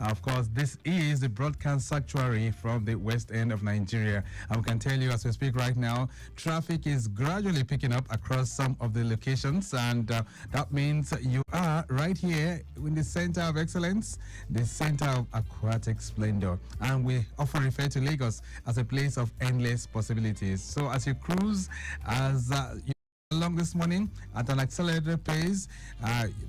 Of course, this is the broadcast sanctuary from the west end of Nigeria. I can tell you as we speak right now, traffic is gradually picking up across some of the locations, and that means you are right here in the center of excellence, the center of aquatic splendor. And we often refer to Lagos as a place of endless possibilities. So as you cruise, as you along this morning at an accelerated pace,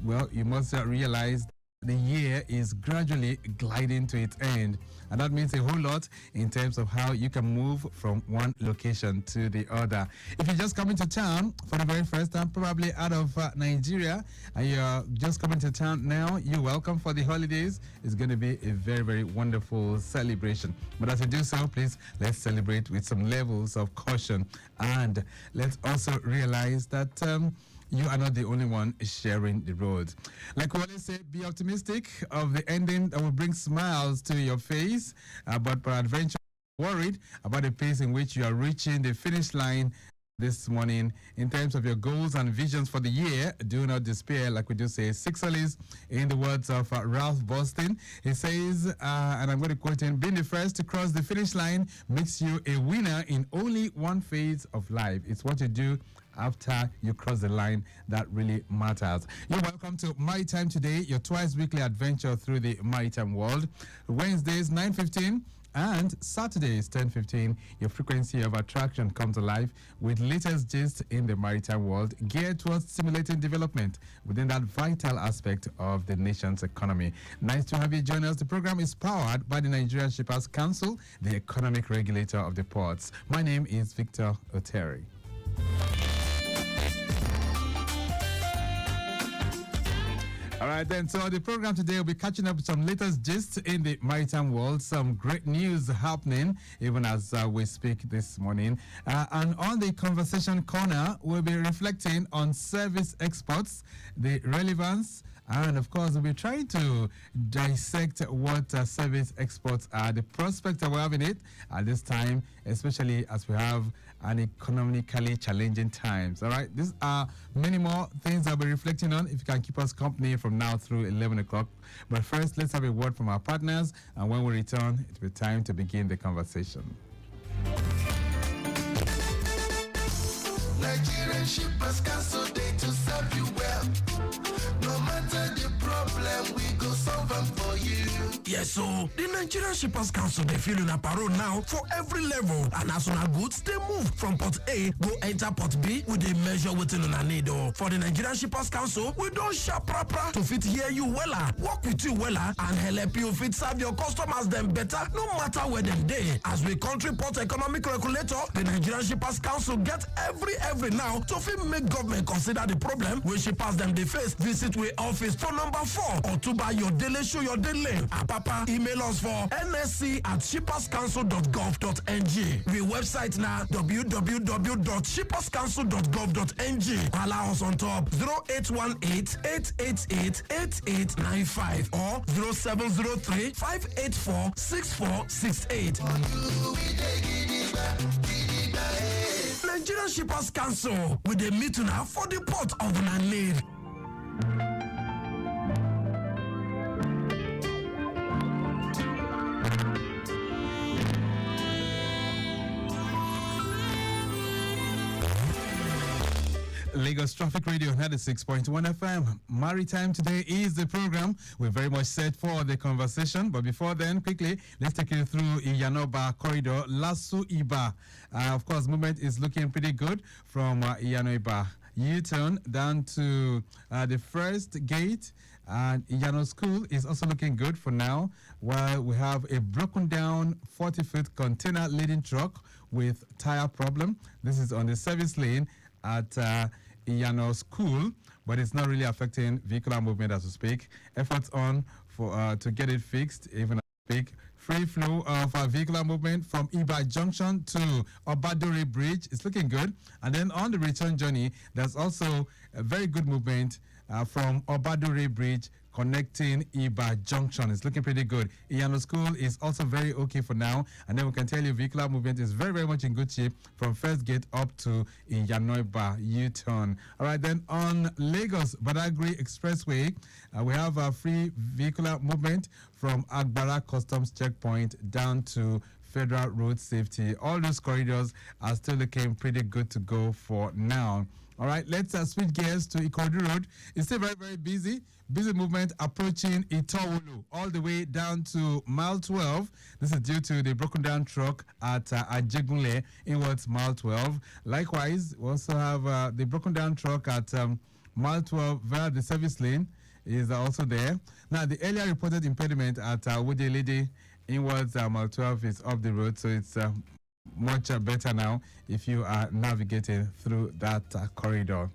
well, you must realize the year is gradually gliding to its end, and that means a whole lot in terms of how you can move from one location to the other. If you're just coming to town for the very first time, probably out of Nigeria, and you're just coming to town now, you're welcome for the holidays. It's going to be a very, very wonderful celebration. But as we do so, please, let's celebrate with some levels of caution, and let's also realize that you are not the only one sharing the road. Like we always say, be optimistic of the ending that will bring smiles to your face, but peradventure worried about the pace in which you are reaching the finish line this morning. In terms of your goals and visions for the year, do not despair, like we do say. Six Solis, in the words of Ralph Boston, he says, and I'm going to quote him, being the first to cross the finish line makes you a winner in only one phase of life. It's what you do after you cross the line that really matters. You're welcome to Maritime Today, your twice weekly adventure through the maritime world. Wednesdays 9:15 and Saturdays 10:15, your frequency of attraction comes alive with latest gist in the maritime world, geared towards stimulating development within that vital aspect of the nation's economy. Nice to have you join us. The program is powered by the Nigerian Shippers Council, the economic regulator of the ports. My name is Victor Oteri. All right, then, so the program today will be catching up with some latest gist in the maritime world, some great news happening even as we speak this morning. And on the conversation corner, we'll be reflecting on service exports, the relevance, and of course, we'll be trying to dissect what service exports are, the prospects that we have in it at this time, especially as we have an economically challenging times. All right, these are many more things I'll be reflecting on if you can keep us company from now through 11 o'clock. But first, let's have a word from our partners, and when we return, it will be time to begin the conversation. Nigerian Shippers Council, they to serve you well. No matter the problem, we go solve them for you. Yes, so the Nigerian Shippers Council, they feel in a parole now for every level. And as soon as goods, they move from port A, go enter port B, with a measure within on a need. For the Nigerian Shippers Council, we don't shop proper to fit hear you weller, work with you weller, and help you fit serve your customers them better, no matter where them day. As we country port economic regulator, the Nigerian Shippers Council get every now to fit make government consider the problem when shippers them they face. Visit we office for number 4 or to buy your daily show your daily. Papa, email us for nsc@shipperscouncil.gov.ng. The website now www.shipperscouncil.gov.ng. Allow us on top 0818-888-8895 or 0703-584-6468. Nigerian Shippers Council with a meeting now for the port of Nanid. Lagos Traffic Radio 96.1 FM. Maritime Today is the program. We're very much set for the conversation. But before then, quickly, let's take you through Iyanoba corridor, Lasu Iba. Of course, movement is looking pretty good from Iyanoba U-turn down to the first gate. And Iyano School is also looking good for now, while we have a broken down 40-foot container leading truck with tire problem. This is on the service lane at Iyano School, but it's not really affecting vehicular movement as we speak. Efforts on for to get it fixed, even as we speak. Free flow of vehicular movement from Iba Junction to Obadore Bridge is looking good. And then on the return journey, there's also a very good movement from Obadore Bridge connecting Iba Junction. It's looking pretty good. Iyano School is also very okay for now. And then we can tell you vehicular movement is very, very much in good shape from First Gate up to Iyanoiba U-turn. All right, then on Lagos Badagry Expressway, we have a free vehicular movement from Agbara Customs Checkpoint down to Federal Road Safety. All those corridors are still looking pretty good to go for now. All right, let's switch gears to Ikorodu Road. It's still very, very busy. Busy movement approaching Itowolo all the way down to mile 12. This is due to the broken down truck at Ajegunle inwards mile 12. Likewise, we also have the broken down truck at mile 12 via the service lane is also there. Now, the earlier reported impediment at Wudelede inwards mile 12 is off the road, so it's much better now if you are navigating through that corridor.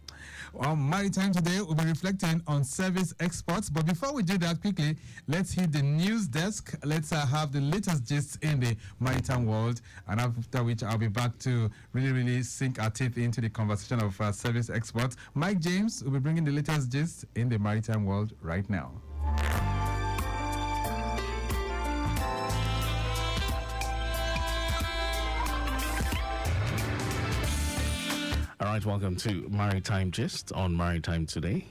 Maritime Today, we'll be reflecting on service exports. But before we do that, quickly, let's hit the news desk. Let's have the latest gist in the maritime world. And after which, I'll be back to really sink our teeth into the conversation of service exports. Mike James will be bringing the latest gist in the maritime world right now. All right, welcome to Maritime Gist on Maritime Today.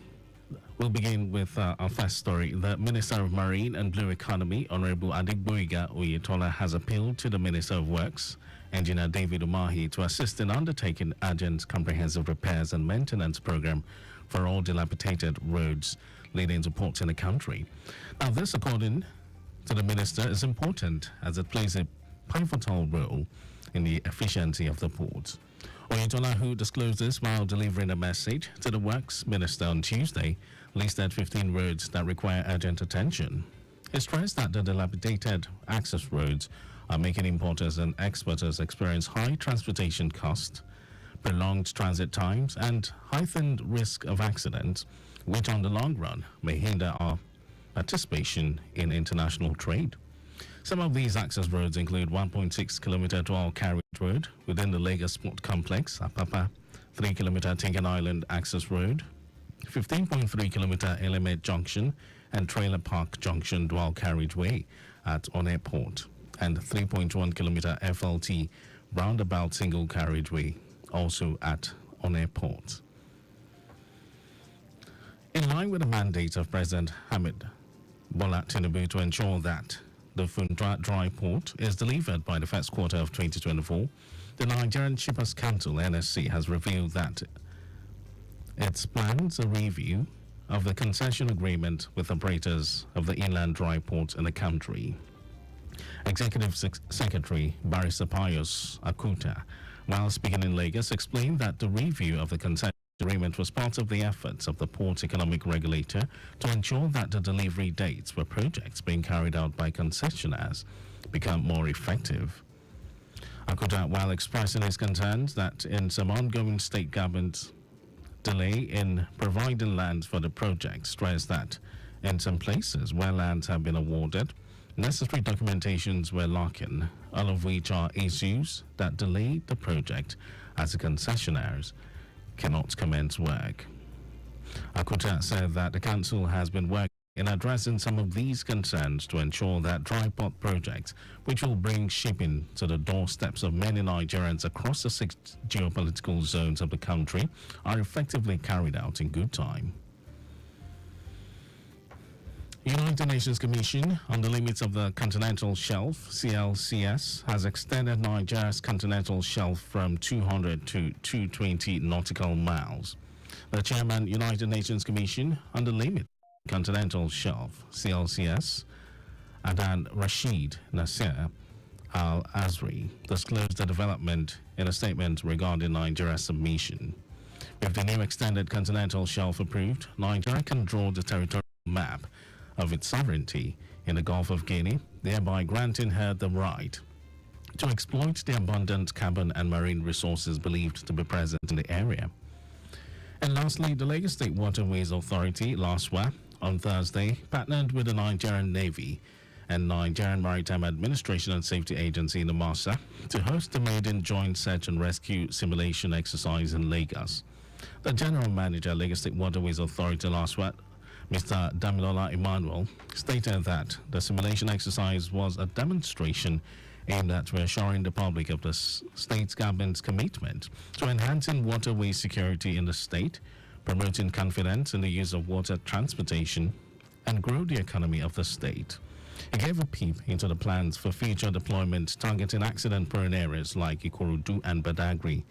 We'll begin with our first story. The Minister of Marine and Blue Economy, Honorable Adegboyega Oyetola, has appealed to the Minister of Works, Engineer David Umahi, to assist in undertaking urgent comprehensive repairs and maintenance program for all dilapidated roads leading to ports in the country. Now, this, according to the Minister, is important as it plays a pivotal role in the efficiency of the ports. Oyetola, who disclosed this while delivering a message to the Works Minister on Tuesday, listed 15 roads that require urgent attention. He stressed that the dilapidated access roads are making importers and exporters experience high transportation costs, prolonged transit times, and heightened risk of accidents, which on the long run may hinder our participation in international trade. Some of these access roads include 1.6 kilometer dual carriage road within the Lagos Sport Complex, Apapa, 3 kilometer Tinkan Island access road, 15.3 kilometer Element Junction and Trailer Park Junction dual carriageway at On Airport, and 3.1 kilometer FLT roundabout single carriageway also at On Airport. In line with the mandate of President Hamid Bola Tinubu to ensure that the Fundra Dry Port is delivered by the first quarter of 2024, the Nigerian Shippers Council, NSC, has revealed that its plans a review of the concession agreement with operators of the inland dry ports in the country. Executive Secretary Barrister Pius Akuta, while speaking in Lagos, explained that the review of the concession agreement was part of the efforts of the Port Economic Regulator to ensure that the delivery dates for projects being carried out by concessionaires become more effective. Akuta, while expressing his concerns that in some ongoing state government delay in providing land for the project, stressed that in some places where lands have been awarded, necessary documentations were lacking, all of which are issues that delayed the project as the concessionaires cannot commence work. Akuta said that the council has been working in addressing some of these concerns to ensure that dry port projects, which will bring shipping to the doorsteps of many Nigerians across the 6 geopolitical zones of the country, are effectively carried out in good time. United Nations Commission on the Limits of the Continental Shelf, CLCS, has extended Nigeria's continental shelf from 200 to 220 nautical miles. The chairman, United Nations Commission on the Limits of the Continental Shelf, CLCS, Adan Rashid Nasser Al-Azri, disclosed the development in a statement regarding Nigeria's submission. With the new extended continental shelf approved, Nigeria can draw the territorial map of its sovereignty in the Gulf of Guinea, thereby granting her the right to exploit the abundant carbon and marine resources believed to be present in the area. And lastly, the Lagos State Waterways Authority, LASWA, on Thursday partnered with the Nigerian Navy and Nigerian Maritime Administration and Safety Agency, NMASA, to host the maiden joint search and rescue simulation exercise in Lagos. The General Manager, Lagos State Waterways Authority, LASWA, Mr. Damilola Emmanuel stated that the simulation exercise was a demonstration aimed at reassuring the public of the state government's commitment to enhancing waterway security in the state, promoting confidence in the use of water transportation, and grow the economy of the state. He gave a peep into the plans for future deployment targeting accident-prone areas like Ikorodu and Badagry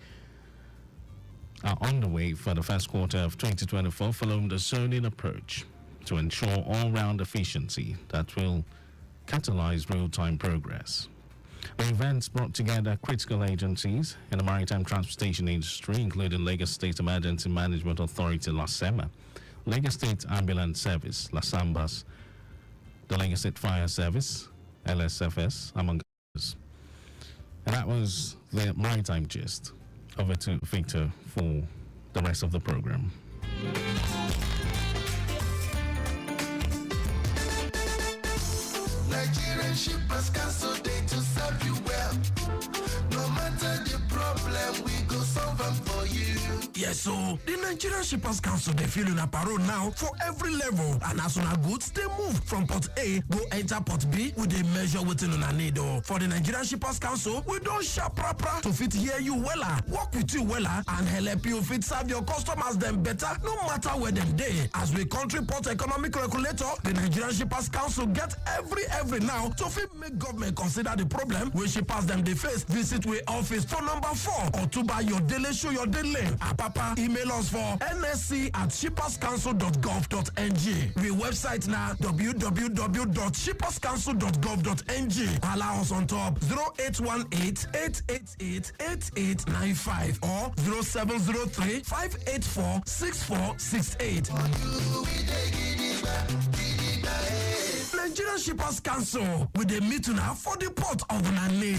are on the way for the first quarter of 2024 following the zoning approach to ensure all-round efficiency that will catalyze real-time progress. The events brought together critical agencies in the maritime transportation industry, including Lagos State Emergency Management Authority, LASEMA, Lagos State Ambulance Service, LASAMBAS, the Lagos State Fire Service, LSFS, among others. And that was the Maritime Gist. Over to Victor for the rest of the program. Nigerian shippers cancel day to serve you well. No matter the problem, we go solve them for you. Yes, so the Nigerian Shippers Council they feel in a parole now for every level, and as on goods they move from port A go enter port B with a measure within on a need. For the Nigerian Shippers Council, we don't sharp proper to fit hear you wella, work with you wella, and help you fit serve your customers them better, no matter where them day. As we country port economic regulator, the Nigerian Shippers Council get every now to fit make government consider the problem when shippers them they face. Visit we office for number 4 or to buy your daily show your daily. Papa, email us for nsc@shipperscouncil.gov.ng. We website now www.shipperscouncil.gov.ng. Allow us on top 0818-888-8895 or 0703-584-6468. Nigerian Shippers Council with a meeting now for the port of Nane.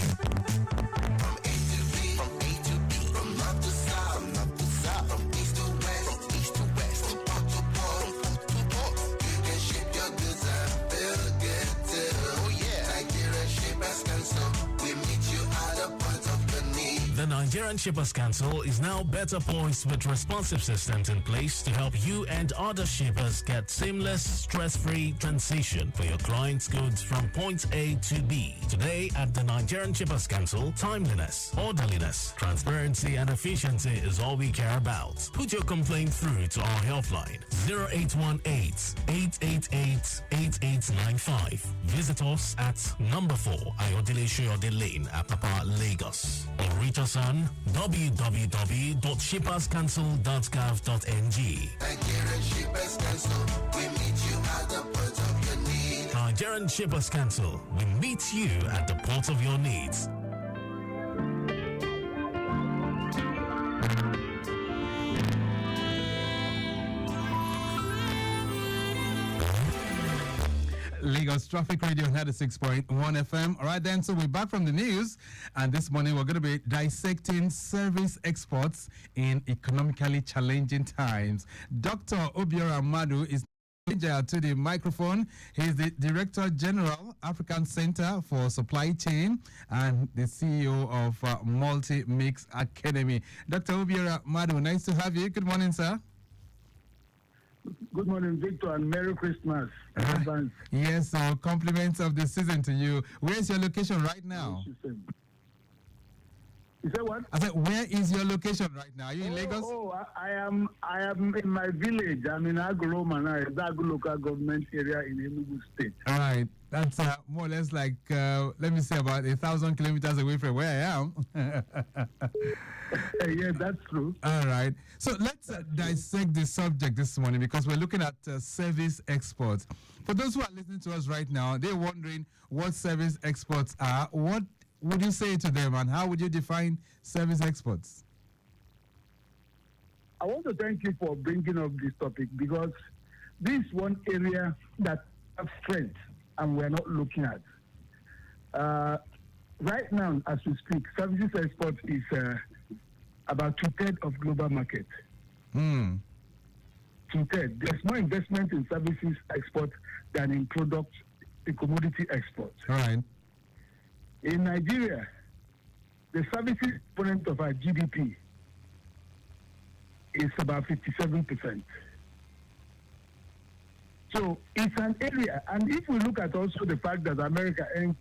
The Nigerian Shippers Council is now better poised with responsive systems in place to help you and other shippers get seamless, stress-free transition for your clients' goods from point A to B. Today at the Nigerian Shippers Council, timeliness, orderliness, transparency, and efficiency is all we care about. Put your complaint through to our helpline 0818-888-8895. Visit us at number 4 Ayodele Shoyode Lane, Apapa, Lagos. Or reach us on www.shipperscouncil.gov.ng. Nigerian Shippers Council, we meet you at the port of your need. Nigerian Shippers Council, we meet you at the port of your needs. Lagos Traffic Radio 96.1 FM. All right, then, so we're back from the news, and this morning we're going to be dissecting service exports in economically challenging times. Dr. Obiora Madu is to the microphone. He's the Director General, African Center for Supply Chain, and the CEO of Multi-Mix Academy. Dr. Obiora Madu, nice to have you. Good morning, sir. Good morning, Victor, and Merry Christmas. Yes, so compliments of the season to you. Where's your location right now? You said what? I said, where is your location right now? Are you in Lagos? I am in my village. I'm in Aguloma, Zagu local government area in Enugu State. All right. That's more or less like, let me say, about 1,000 kilometers away from where I am. Yes, that's true. All right. So let's dissect the subject this morning because we're looking at service exports. For those who are listening to us right now, they're wondering what service exports are. What would you say to them, and how would you define service exports? I want to thank you for bringing up this topic because this is one area that has strength and we're not looking at. Right now, as we speak, services export is about 2/3 of global market. 2/3. There's more investment in services export than in commodity export. All right. In Nigeria, the services component of our GDP is about 57%. So it's an area, and if we look at also the fact that America earns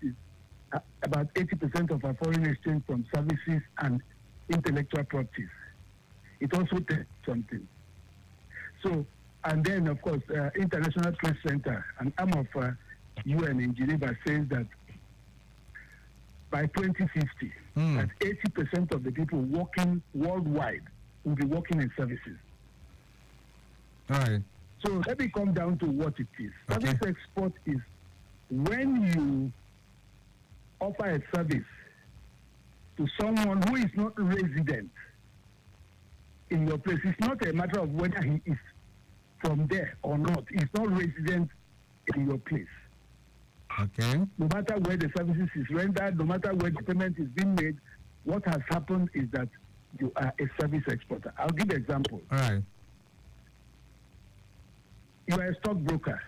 about 80% of our foreign exchange from services and intellectual properties, it also takes something. So, and then of course, International Trade Center, an arm of UN in Geneva, says that by 2050, that 80% of the people working worldwide will be working in services. All right. So let me come down to what it is. Okay. Service export is when you offer a service to someone who is not resident in your place. It's not a matter of whether he is from there or not. He's not resident in your place. Okay. No matter where the services is rendered, no matter where the payment is being made, what has happened is that you are a service exporter. I'll give an example. All right. You are a stockbroker.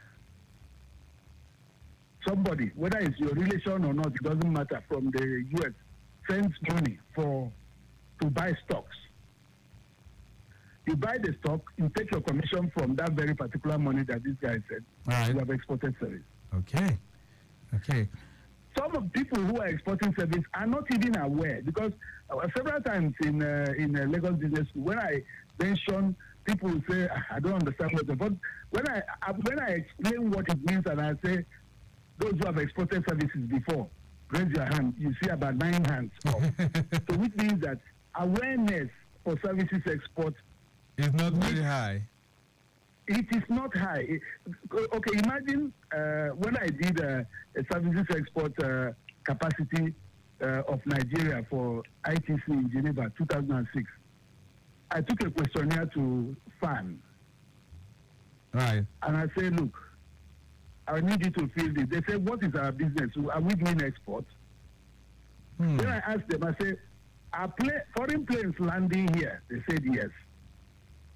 Somebody, whether it's your relation or not, it doesn't matter, from the US, sends money to buy stocks. You buy the stock, you take your commission from that very particular money that this guy said. Right. You have exported service. Okay. Okay. Some of people who are exporting service are not even aware, because several times in Lagos Business School, when I mention, people will say, I don't understand what, but when I explain what it means and I say, those who have exported services before, raise your hand, you see about 9 hands up. So which means that awareness for services export It's not very high. it is not high. Okay, imagine when I did a services export capacity of Nigeria for ITC in Geneva, 2006. I took a questionnaire to FAN. Right. And I said, look, I need you to fill this. They said, what is our business? Are we doing export? Then I asked them, I said, are foreign planes landing here? They said yes.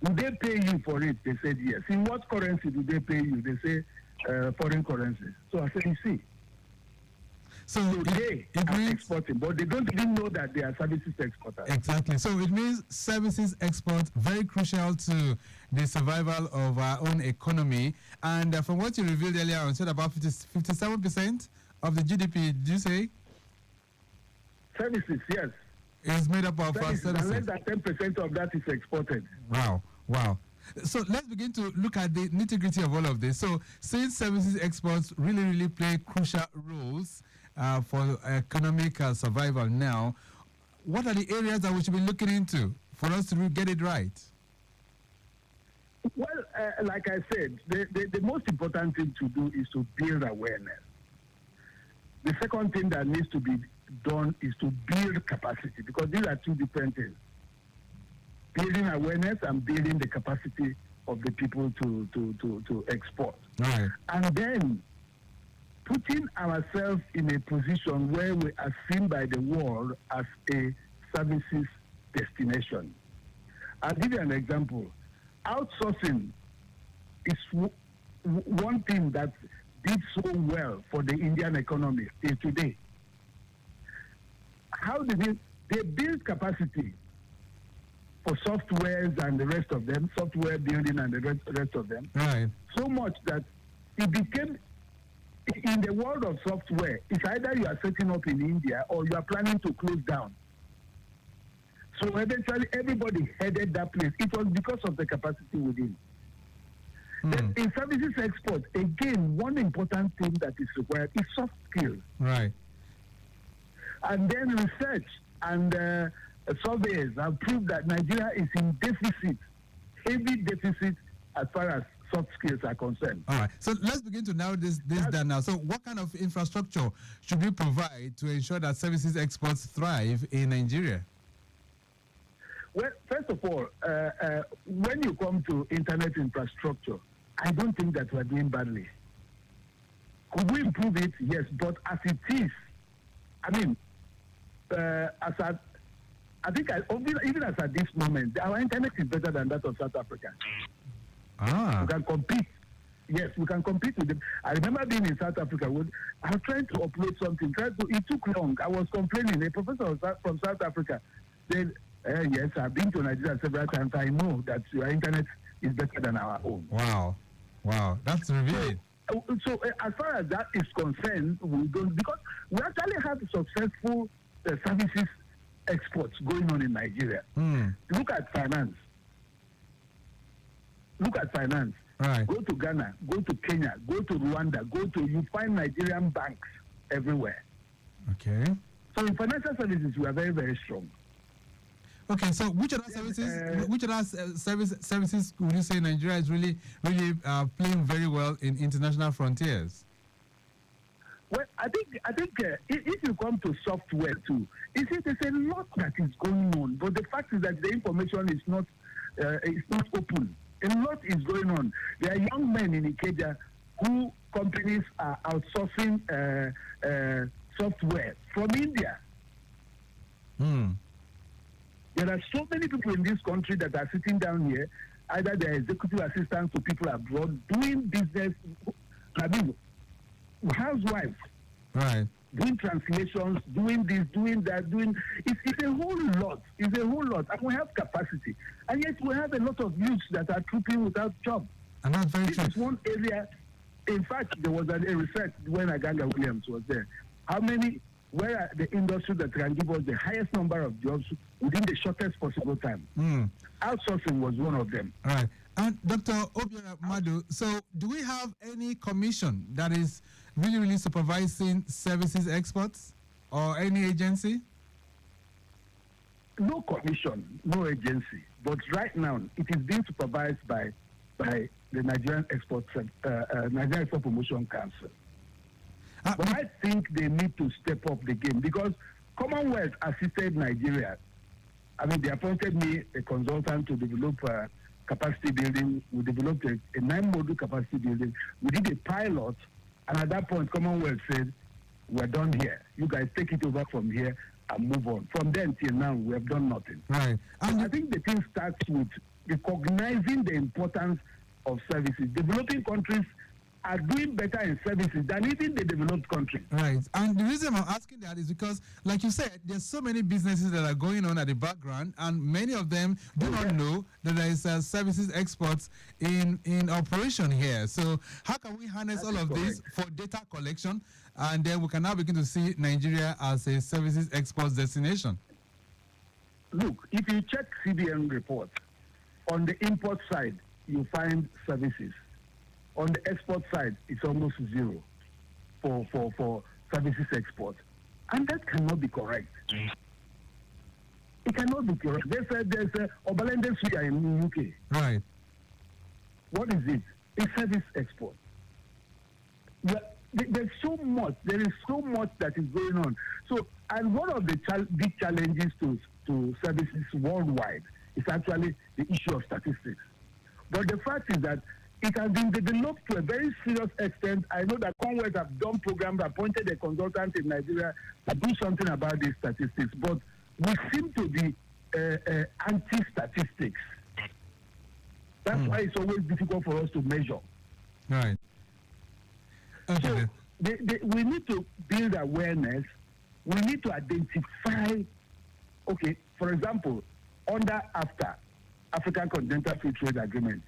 Would they pay you for it? They said yes. In what currency do they pay you? They say foreign currency. So I said, you see. So they it are means exporting, but they don't even know that they are services exporters. exactly. So it means services export very crucial to the survival of our own economy. And from what you revealed earlier, you said about 57% of the GDP. Did you say Services, yes. is made up of Services, and less services? than 10% of that is exported. Wow, wow. So let's begin to look at the nitty-gritty of all of this. So since services exports really play crucial roles for economic survival now, what are the areas that we should be looking into for us to get it right? Well, like I said, the most important thing to do is to build awareness. The second thing that needs to be done is to build capacity, because these are two different things. Building awareness and building the capacity of the people to export. Right. And then putting ourselves in a position where we are seen by the world as a services destination. I'll give you an example. Outsourcing is one thing that did so well for the Indian economy till today. How did they build capacity for softwares and the rest of them, software building and the rest of them, Right. so much that it became, in the world of software, it's either you are setting up in India or you are planning to close down. So eventually everybody headed that place. It was because of the capacity within. Then in services export, again, one important thing that is required is soft skills. Right. And then research and surveys have proved that Nigeria is in deficit, heavy deficit as far as soft skills are concerned. All right. So let's begin to narrow this down now. So what kind of infrastructure should we provide to ensure that services exports thrive in Nigeria? Well, first of all, when you come to internet infrastructure, I don't think that we're doing badly. Could we improve it? Yes, but as it is, I mean, even as at this moment, our internet is better than that of South Africa. We can compete. Yes, we can compete with them. I remember being in South Africa. I was trying to upload something. It took long. I was complaining. A professor from South Africa said, yes, I've been to Nigeria several times. I know that your internet is better than our own. Wow. Wow, that's revealing. So as far as that is concerned, we don't, because we actually have successful services exports going on in Nigeria. Look at finance. Right. Go to Ghana, go to Kenya, go to Rwanda, you find Nigerian banks everywhere. Okay. So in financial services, we are very, very strong. Okay, so which other services would you say Nigeria is really playing very well in international frontiers? Well, I think if you come to software too, there's a lot that is going on, but the fact is that the information is not open. A lot is going on. There are young men in Ikeja who companies are outsourcing software from India. There are so many people in this country that are sitting down here, either they're executive assistants to people abroad, doing business, housewives. Right. Doing translations, doing this, doing that, it's a whole lot. It's a whole lot. And we have capacity. And yet we have a lot of youths that are trooping without jobs. And that's very This true. is one area. In fact, there was a research when Aganga Williams was there. Where are the industries that can give us the highest number of jobs within the shortest possible time? Outsourcing was one of them. All right. And Dr. Obiora Madu, so do we have any commission that is really supervising services exports or any agency? No commission, no agency. But right now, it is being supervised by the Nigerian Export Promotion Council. But I think they need to step up the game because Commonwealth assisted Nigeria. I mean, they appointed me a consultant to develop capacity building. We developed a 9-module capacity building. We did a pilot, and at that point, Commonwealth said, we're done here. You guys take it over from here and move on. From then till now, we have done nothing. Right. And I think the thing starts with recognizing the importance of services. Developing countries are doing better in services than even the developed countries. Right. And the reason I'm asking that is because, like you said, there's so many businesses that are going on at the background, and many of them do not know that there is services exports in operation here. So how can we harness all of this for data collection, and then we can now begin to see Nigeria as a services exports destination? Look, if you check CBN reports, on the import side, you find services. On the export side, it's almost zero for services export. And that cannot be correct. It cannot be correct. There's a Obalende Suya in the UK. Right. What is it? It's service export. There's so much. There is so much that is going on. So, and one of the big challenges to services worldwide is actually the issue of statistics. But the fact is that it has been developed to a very serious extent. I know that Commonwealth have done programs, appointed a consultant in Nigeria to do something about these statistics, but we seem to be anti-statistics. That's why it's always difficult for us to measure. Right. Okay. So we need to build awareness. We need to identify, okay, for example, under AFTA, African Continental Free Trade Agreement,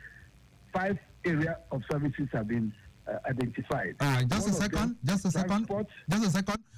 5 areas of services have been identified. Just a second.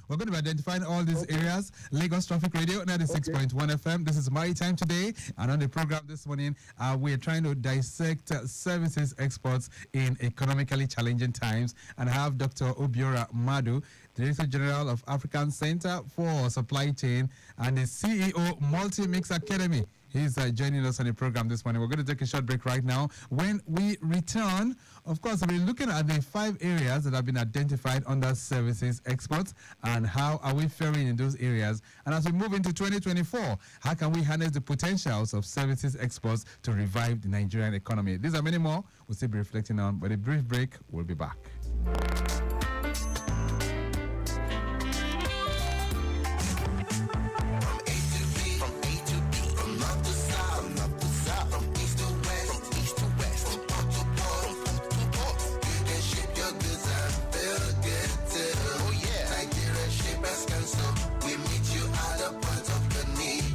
We're going to be identifying all these areas. Lagos Traffic Radio, 96.1 FM. This is Maritime Today. And on the program this morning, we're trying to dissect services exports in economically challenging times. And I have Dr. Obiora Madu, Director General of African Center for Supply Chain and the CEO, Multi-Mix Academy. He's joining us on the program this morning. We're going to take a short break right now. When we return, of course, we're looking at the 5 areas that have been identified under services exports and how are we faring in those areas. And as we move into 2024, how can we harness the potentials of services exports to revive the Nigerian economy? These are many more we'll still be reflecting on, but a brief break, we'll be back.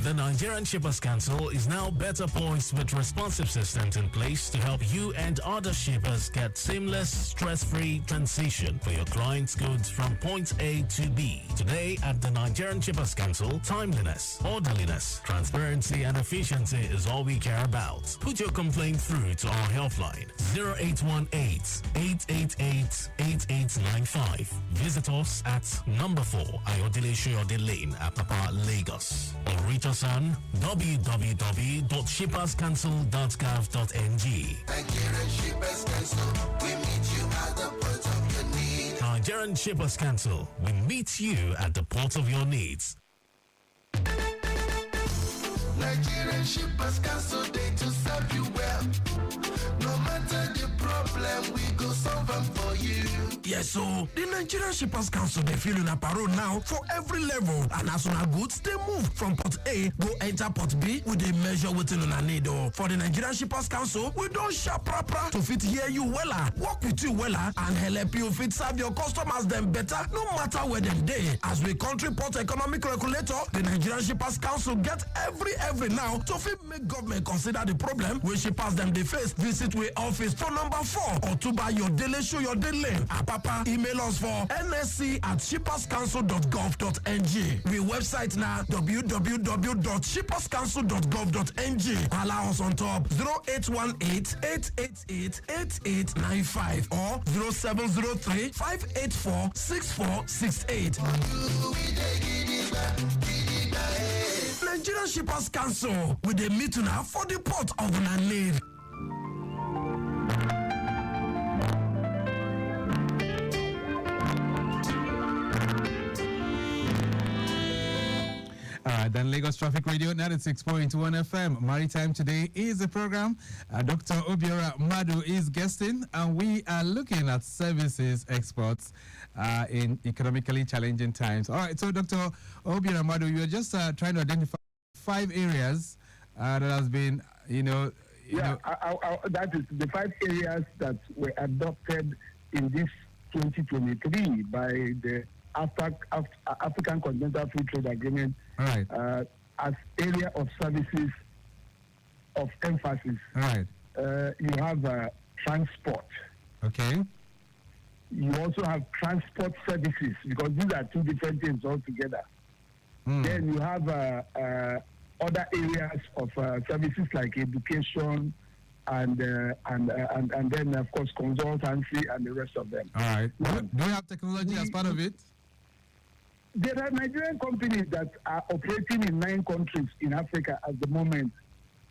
The Nigerian Shippers Council is now better poised with responsive systems in place to help you and other shippers get seamless, stress-free transition for your clients' goods from point A to B. Today at the Nigerian Shippers Council, timeliness, orderliness, transparency and efficiency is all we care about. Put your complaint through to our helpline 0818-888-8895. Visit us at number 4 Ayodele Shoyode Lane, Apapa, Lagos. Or reach us on www.shipperscouncil.gov.ng. Nigerian Shippers Council, we meet you at the point of your need. Nigerian Shippers Council, we meet you at the port of your needs. Nigerian Shippers Council, they to serve you well. No matter the problem, we go solve them for you. Yes, so the Nigerian Shippers Council, they feel in a parole now for every level. And as soon as goods, they move from port A, go enter port B, with a measure within on a need. For the Nigerian Shippers Council, we don't sharp proper to fit hear you wella, work with you wella, and help you fit serve your customers them better, no matter where them day. As we country port economic regulator, the Nigerian Shippers Council get every now to fit make government consider the problem when shippers them they face. Visit we office for number 4 or to buy your daily show your daily. Papa, email us for nsc@shipperscouncil.gov.ng. We website now www.shipperscouncil.gov.ng. Allow us on top 0818-888-8895 or 0703-584-6468. Nigerian Shippers Council with the meeting now for the port of Nanid. Then Lagos Traffic Radio 96.1 FM. Maritime Today is the program. Dr. Obiora Madu is guesting, and we are looking at services exports in economically challenging times. All right, so Dr. Obiora Madu, you are just trying to identify 5 areas that has been, that is the 5 areas that were adopted in this 2023 by the African Continental Free Trade Agreement, right, as area of services of emphasis. Right. You have transport. Okay. You also have transport services, because these are 2 different things altogether. Then you have other areas of services like education and then of course consultancy and the rest of them. All right. Do you have technology as part of it? There are Nigerian companies that are operating in 9 countries in Africa at the moment,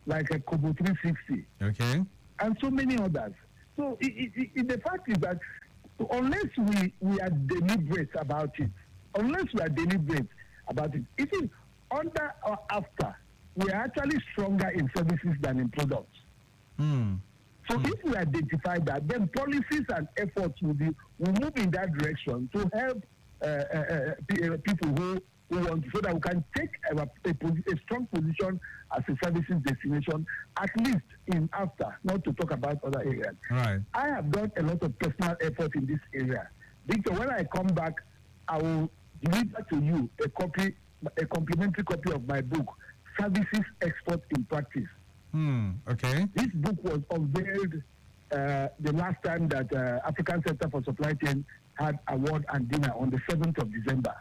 like a Kobo 360. Okay. And so many others. So the fact is that unless we are deliberate about it, even under or after, we are actually stronger in services than in products. So if we identify that, then policies and efforts will move in that direction to help people who want, so that we can take a strong position as a services destination, at least in after, not to talk about other areas. Right. I have done a lot of personal effort in this area. Victor, when I come back, I will deliver to you a complimentary copy of my book, Services Export in Practice. Okay. This book was unveiled the last time that African Center for Supply Chain had award and dinner on the 7th of December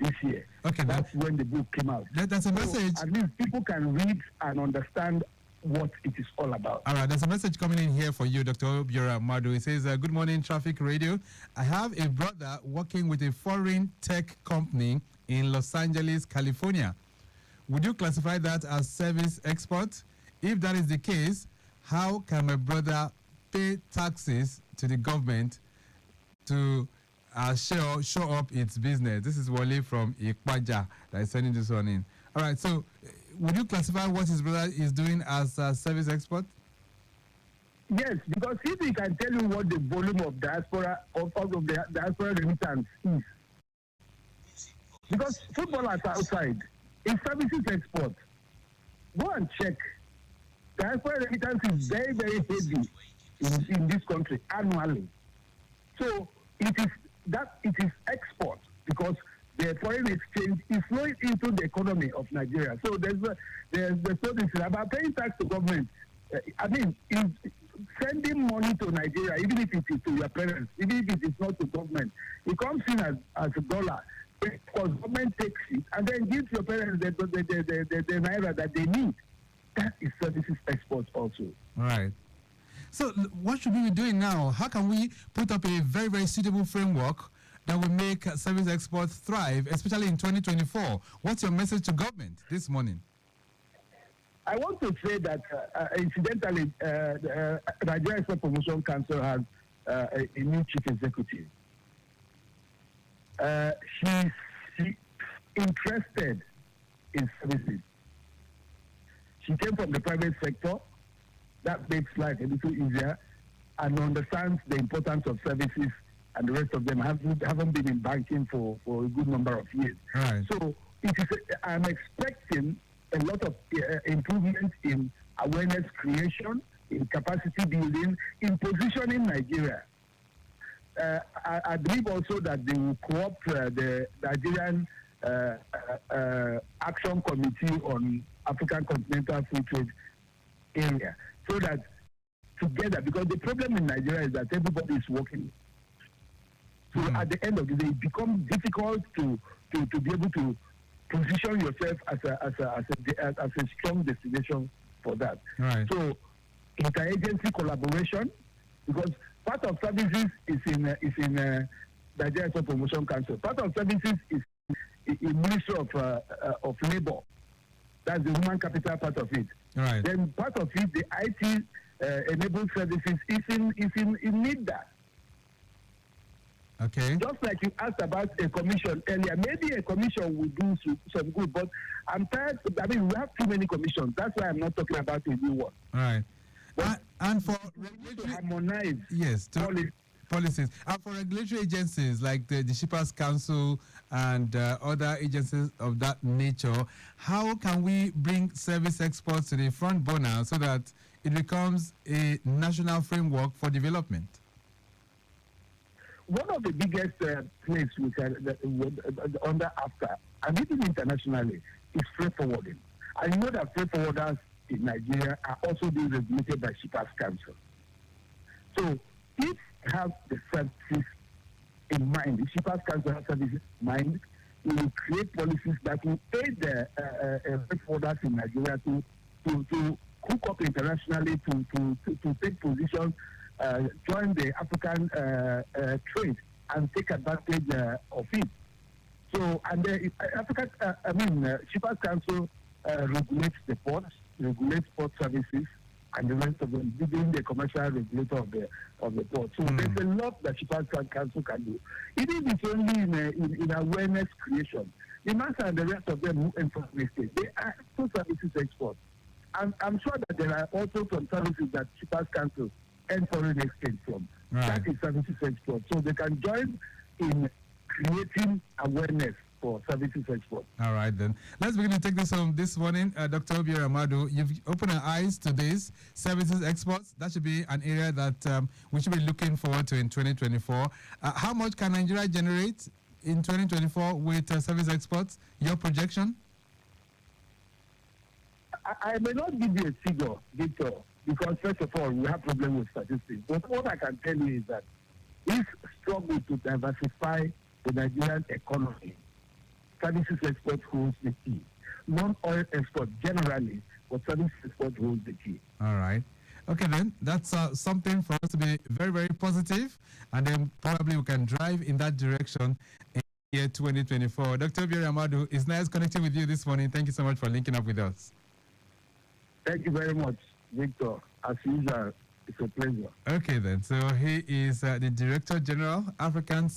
this year. Okay, that's when the book came out. That's a message. At least people can read and understand what it is all about. All right, there's a message coming in here for you, Dr. Obiora Madu. It says, good morning, Traffic Radio. I have a brother working with a foreign tech company in Los Angeles, California. Would you classify that as service export? If that is the case, how can my brother pay taxes to the government to show up its business? This is Wale from Ikpaja that is sending this one in. All right, so would you classify what his brother is doing as a service export? Yes, because if he can tell you what the volume of diaspora of the diaspora remittance is, because footballers outside is services export. Go and check. Diaspora remittance is very, very heavy in this country annually. So it is export, because the the foreign exchange is flowing into the economy of Nigeria. So there's something about paying tax to government. Sending money to Nigeria, even if it is to your parents, even if it is not to government, it comes in as a dollar. Because government takes it and then gives your parents the naira that they need. That is services export also. Right. So what should we be doing now? How can we put up a very, very suitable framework that will make service exports thrive, especially in 2024? What's your message to government this morning? I want to say that, incidentally, the Nigeria Export Promotion Council has a new chief executive. She's interested in services. She came from the private sector. That makes life a little easier, and understands the importance of services, and the rest of them haven't been in banking for a good number of years. Right. So I'm expecting a lot of improvements in awareness creation, in capacity building, in positioning Nigeria. I believe also that they will co-opt the Nigerian Action Committee on African Continental Free Trade area, so that together, because the problem in Nigeria is that everybody is working. So at the end of the day, it becomes difficult to be able to position yourself as a strong destination for that. Right. So interagency collaboration, because part of services is in Nigeria Export Promotion Council. Part of services is in Ministry of Labor. That's the human capital part of it. Right. Then part of it, the IT enabled services is in NIDA. Okay. Just like you asked about a commission earlier, maybe a commission will do some good, but I'm tired. We have too many commissions. That's why I'm not talking about a new one. Right. And for regulatory harmonize policies, and for regulatory agencies like the Shippers Council and other agencies of that nature, how can we bring service exports to the front burner so that it becomes a national framework for development? One of the biggest places we can under AFTA, and even internationally, is freight forwarding. And you know that freight forwarders in Nigeria are also being regulated by Shippers Council. So if you have the services in mind, the Shippers Council has services in mind, we will create policies that will aid the freight forwarders in Nigeria to hook up internationally, to take positions, join the African trade and take advantage of it. So, and the Shippers Council regulates the ports, regulates port services, and the rest of them, being the commercial regulator of the port. So there's a lot that Shippers Council can do. Even if it's only in awareness creation. The master and the rest of them who enforce mistakes, they are also services export. And I'm sure that there are also some services that Shippers Council and foreign exchange from. Right. That is services export. So they can join in creating awareness for services export. All right, then. Let's begin to take this home this morning. Dr. Obiora Amadu, you've opened our eyes to this. Services exports, that should be an area that we should be looking forward to in 2024. How much can Nigeria generate in 2024 with service exports? Your projection? I may not give you a figure, Victor, because first of all, we have problems with statistics. But what I can tell you is that this struggle to diversify the Nigerian economy, services export holds the key. Non-oil export generally, but services export holds the key. All right. Okay, then. That's something for us to be very, very positive, and then probably we can drive in that direction in year 2024. Dr. Obiora Amadu, it's nice connecting with you this morning. Thank you so much for linking up with us. Thank you very much, Victor. As usual, it's a pleasure. Okay, then. So he is the Director General, African